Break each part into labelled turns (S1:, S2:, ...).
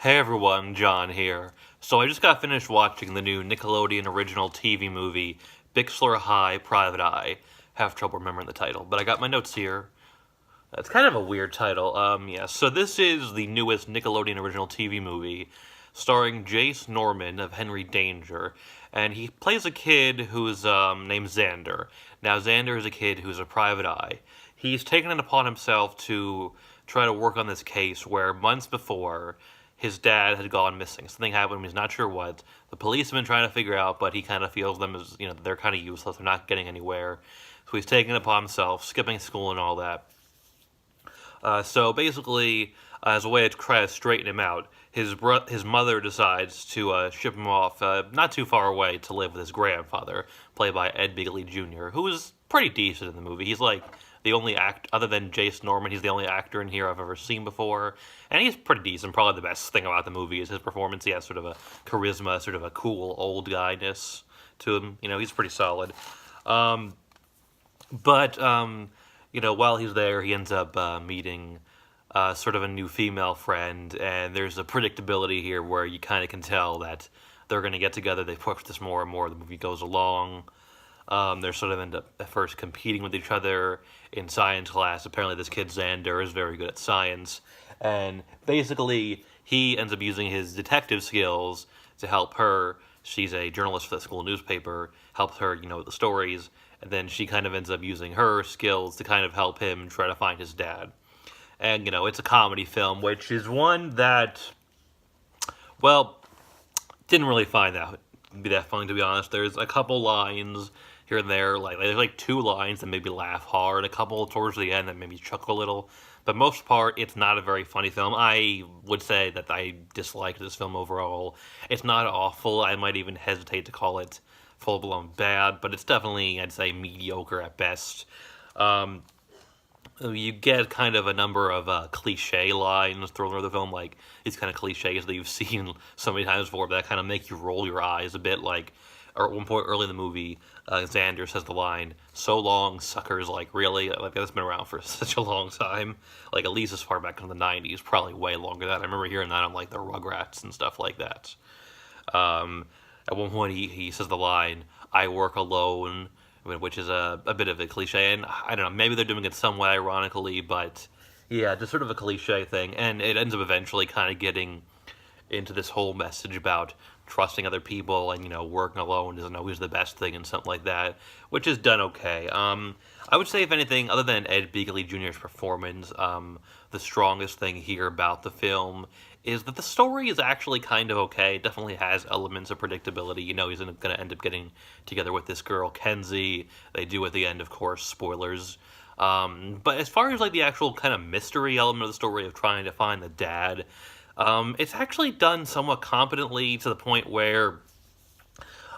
S1: Hey everyone, John here. So I just got finished watching the new Nickelodeon original TV movie, Bixler High, Private Eye. Have trouble remembering the title, but I got my notes here. It's kind of a weird title. So this is the newest Nickelodeon original TV movie, starring Jace Norman of Henry Danger, and he plays a kid who's named Xander. Now Xander is a kid who's a private eye. He's taken it upon himself to try to work on this case where months before his dad had gone missing. Something happened, he's not sure what. The police have been trying to figure out, but he kind of feels them as, they're kind of useless, they're not getting anywhere. So he's taking it upon himself, skipping school and all that. So basically, as a way to try to straighten him out, his mother decides to ship him off not too far away to live with his grandfather, played by Ed Begley Jr., who is pretty decent in the movie. He's like the only other than Jace Norman, he's the only actor in here I've ever seen before, and he's pretty decent. Probably the best thing about the movie is his performance. He has sort of a charisma, sort of a cool old guyness to him. He's pretty solid. But while he's there, he ends up meeting sort of a new female friend, and there's a predictability here where you kind of can tell that they're going to get together. They push this more and more. The movie goes along. They sort of end up at first competing with each other in science class. Apparently this kid Xander is very good at science. And basically, he ends up using his detective skills to help her. She's a journalist for the school newspaper, helps her, with the stories. And then she kind of ends up using her skills to kind of help him try to find his dad. And, it's a comedy film, which is one that, well, didn't really find that be that funny, to be honest. There's a couple lines here and there, there's like two lines that made me laugh hard, a couple towards the end that made me chuckle a little. But most part, it's not a very funny film. I would say that I disliked this film overall. It's not awful. I might even hesitate to call it full-blown bad, but it's definitely, I'd say, mediocre at best. You get kind of a number of cliche lines thrown over the film, like these kind of cliches that you've seen so many times before, but that kind of make you roll your eyes a bit. Or at one point early in the movie, Xander says the line, "So long, suckers," like, really? Like, that's been around for such a long time. Like, at least as far back in the 90s, probably way longer than that. I remember hearing that on, the Rugrats and stuff like that. At one point, he says the line, "I work alone," which is a bit of a cliche, and I don't know, maybe they're doing it somewhat ironically, but yeah, just sort of a cliche thing, and it ends up eventually kind of getting into this whole message about trusting other people and, working alone isn't always the best thing and something like that, which is done okay. I would say, if anything, other than Ed Begley Jr.'s performance, the strongest thing here about the film is that the story is actually kind of okay. It definitely has elements of predictability. He's going to end up getting together with this girl, Kenzie. They do at the end, of course, spoilers. But as far as, the actual kind of mystery element of the story of trying to find the dad, it's actually done somewhat competently, to the point where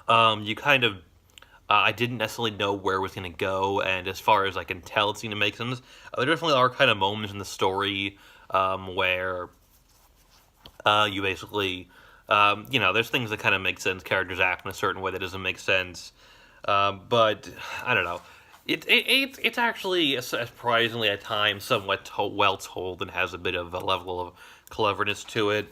S1: you kind of I didn't necessarily know where it was going to go, and as far as I can tell, it's going to make sense. There definitely are kind of moments in the story where you basically, there's things that kind of make sense. Characters act in a certain way that doesn't make sense, but I don't know. It's actually surprisingly at times somewhat well told and has a bit of a level of cleverness to it.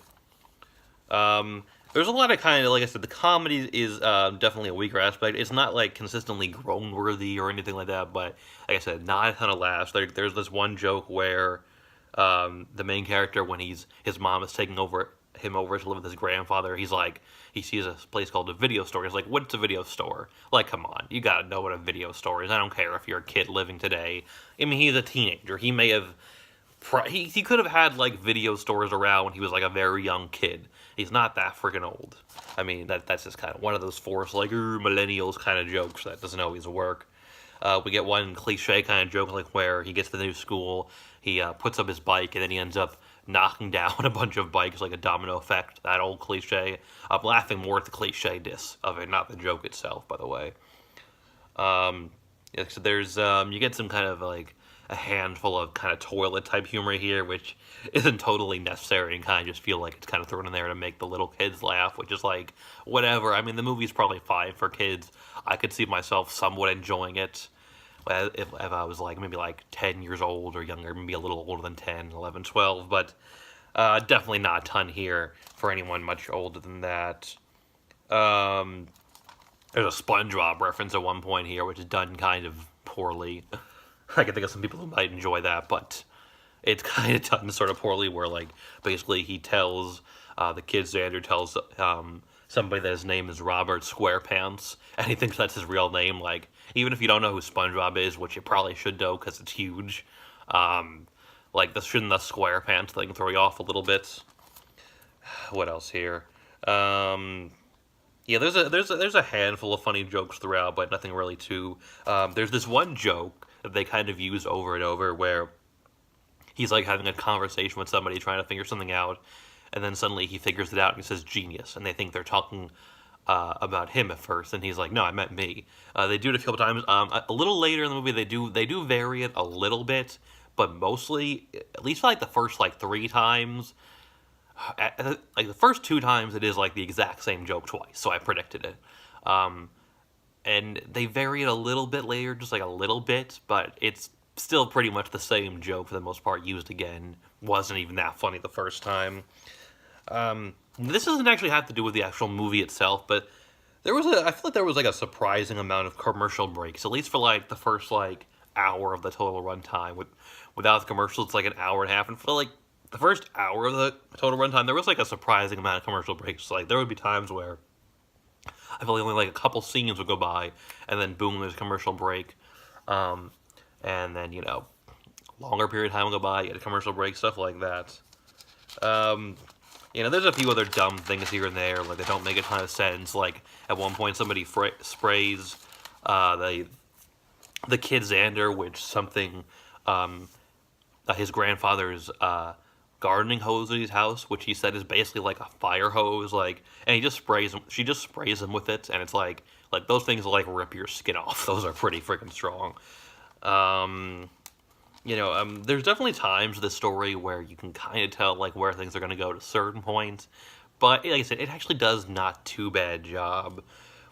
S1: There's a lot of kind of, like I said, the comedy is definitely a weaker aspect. It's not consistently groan-worthy or anything like that, but like I said, not a ton of laughs. There's this one joke where the main character, when his mom is taking him over to live with his grandfather, he sees a place called a video store. He's like, "What's a video store?" Like, come on, you gotta know what a video store is. I don't care if you're a kid living today. I mean, he's a teenager. He may have he could have had video stores around when he was a very young kid. He's not that freaking old. I mean, that's just kind of one of those forced millennials kind of jokes that doesn't always work. We get one cliche kind of joke where he gets to the new school, he puts up his bike, and then he ends up knocking down a bunch of bikes like a domino effect. That old cliche. I'm laughing more at the cliche-ness of it, not the joke itself, by the way. So there's you get some kind of a handful of kind of toilet type humor here, which isn't totally necessary, and kind of just feel like it's kind of thrown in there to make the little kids laugh, which is whatever. I mean, the movie's probably fine for kids. I could see myself somewhat enjoying it if I was maybe 10 years old or younger, maybe a little older than 10, 11, 12, but Definitely not a ton here for anyone much older than that. Um, there's a SpongeBob reference at one point here, which is done kind of poorly. I can think of some people who might enjoy that, but it's kind of done sort of poorly, where like basically he tells the kid, Xander tells somebody that his name is Robert Squarepants, and he thinks that's his real name. Like, even if you don't know who SpongeBob is, which you probably should know because it's huge, like shouldn't the Squarepants thing throw you off a little bit? What else here? Yeah, there's a handful of funny jokes throughout, but nothing really too. There's this one joke that they kind of use over and over where he's like having a conversation with somebody trying to figure something out, and then suddenly he figures it out and he says genius, and they think they're talking about him at first, and he's like, no, I meant me. They do it a couple times. A little later in the movie, they do vary it a little bit, but mostly, at least like the first like 3 times, like the first 2 times, it is like the exact same joke twice, so I predicted it. And they vary it a little bit later, just like a little bit, but it's still pretty much the same joke for the most part used again. Wasn't even that funny the first time. This doesn't actually have to do with the actual movie itself, but I feel like there was like a surprising amount of commercial breaks, at least for like the first like hour of the total runtime. Without the commercials, it's like an hour and a half, and for like the first hour of the total runtime, there was like a surprising amount of commercial breaks. Like there would be times where I feel like only like a couple scenes would go by, and then boom, there's a commercial break. And then, longer period of time will go by, you get a commercial break, stuff like that. There's a few other dumb things here and there, like they don't make a ton of sense. Like, at one point, somebody sprays the kid Xander with something, his grandfather's gardening hose in his house, which he said is basically like a fire hose, like, and she just sprays him with it, and it's like those things will like rip your skin off. Those are pretty freaking strong. There's definitely times in the story where you can kind of tell like where things are going to go to certain points, but like I said, it actually does not too bad job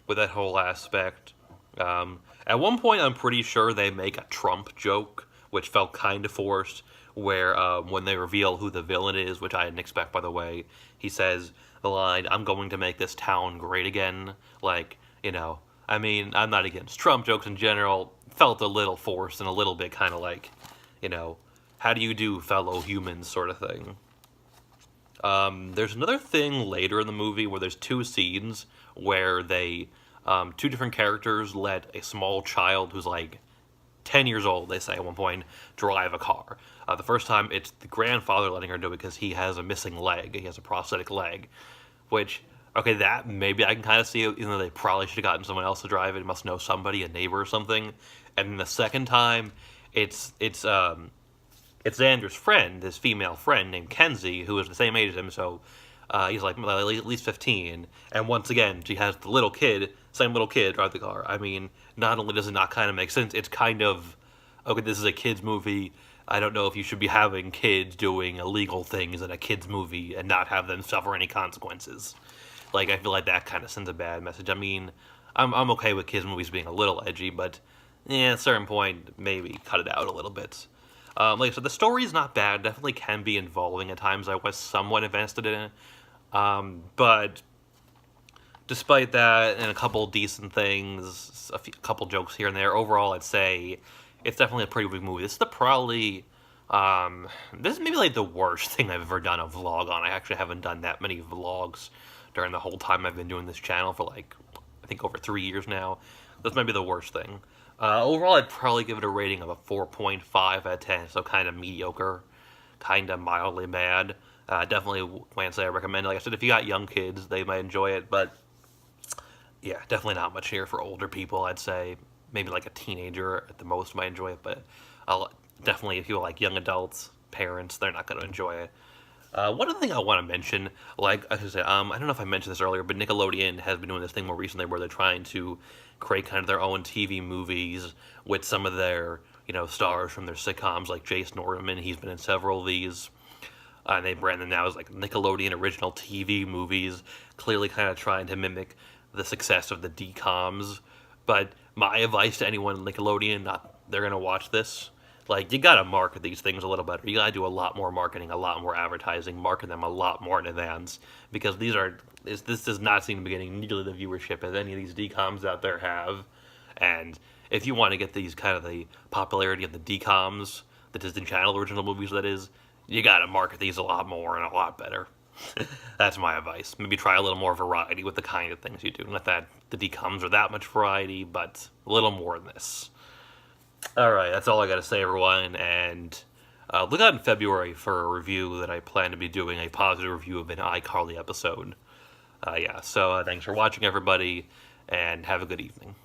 S1: with that whole aspect. At one point, I'm pretty sure they make a Trump joke, which felt kind of forced, where when they reveal who the villain is, which I didn't expect, by the way, he says the line, "I'm going to make this town great again." Like, I mean, I'm not against Trump jokes in general. Felt a little forced and a little bit kind of like, how do you do, fellow humans, sort of thing. There's another thing later in the movie where there's 2 scenes where they, 2 different characters let a small child who's like 10 years old, they say at one point, drive a car. The first time, it's the grandfather letting her do it because he has a missing leg. He has a prosthetic leg, which, okay, that maybe I can kind of see, even though they probably should have gotten someone else to drive it. It must know somebody, a neighbor or something. And then the second time, it's Xander's friend, his female friend named Kenzie, who is the same age as him, so he's like at least 15. And once again, she has the little kid, same little kid, drive the car. I mean, not only does it not kind of make sense, it's kind of, okay, this is a kid's movie. I don't know if you should be having kids doing illegal things in a kid's movie and not have them suffer any consequences. Like, I feel like that kind of sends a bad message. I mean, I'm okay with kids' movies being a little edgy, but at a certain point, maybe cut it out a little bit. Like I said, the story's not bad. Definitely can be involving at times. I was somewhat invested in it. But despite that and a couple decent things, couple jokes here and there, overall I'd say it's definitely a pretty big movie. This is this is maybe like the worst thing I've ever done a vlog on. I actually haven't done that many vlogs during the whole time I've been doing this channel for like, I think over 3 years now. This might be the worst thing. Overall, I'd probably give it a rating of a 4.5 out of 10, so kind of mediocre, kind of mildly bad. Definitely can't say I recommend it. Like I said, if you got young kids, they might enjoy it, but yeah, definitely not much here for older people. I'd say maybe like a teenager at the most might enjoy it, but definitely if you like young adults, parents, they're not going to enjoy it. One other thing I want to mention, like I should say, I don't know if I mentioned this earlier, but Nickelodeon has been doing this thing more recently where they're trying to create kind of their own TV movies with some of their, stars from their sitcoms, like Jason Ortman. He's been in several of these. And they brand them now as like Nickelodeon original TV movies, clearly kind of trying to mimic the success of the DComs. But my advice to anyone in Nickelodeon, they're going to watch this, Like, you gotta market these things a little better. You gotta do a lot more marketing, a lot more advertising, market them a lot more in advance, because this does not seem to be getting nearly the viewership as any of these DComs out there have. And if you want to get these kind of the popularity of the DComs, the Disney Channel original movies, that is, you gotta market these a lot more and a lot better. That's my advice. Maybe try a little more variety with the kind of things you do. Not that the DComs are that much variety, but a little more than this. Alright, that's all I gotta say, everyone, and look out in February for a review that I plan to be doing, a positive review of an iCarly episode. Yeah, so thanks for watching, everybody, and have a good evening.